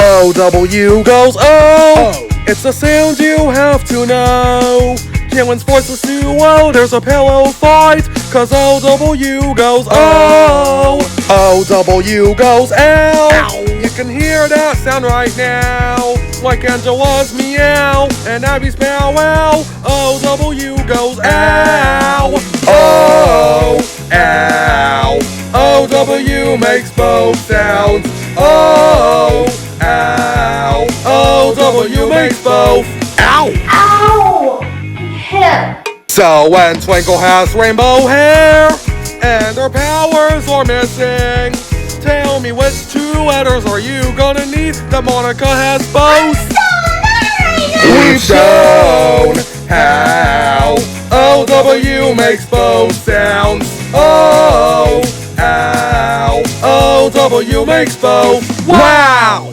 O-W goes O. It's a sound you have to know. Kaelyn's voice is too low, there's a pillow fight, cause O-W goes O. O-W goes L. Ow. You can hear that sound right now, like Angela's meow and Abby's meow wow. O-W goes ow. Oh, ow. O-W makes both sounds. Oh, ow. O-W makes both. Ow. Ow! Hip. So when Twinkle has rainbow hair and her powers are missing, tell me which two letters are you gonna need that Monica has both? We've shown how O-W makes both sounds. Oh, ow. O-W makes both. Wow!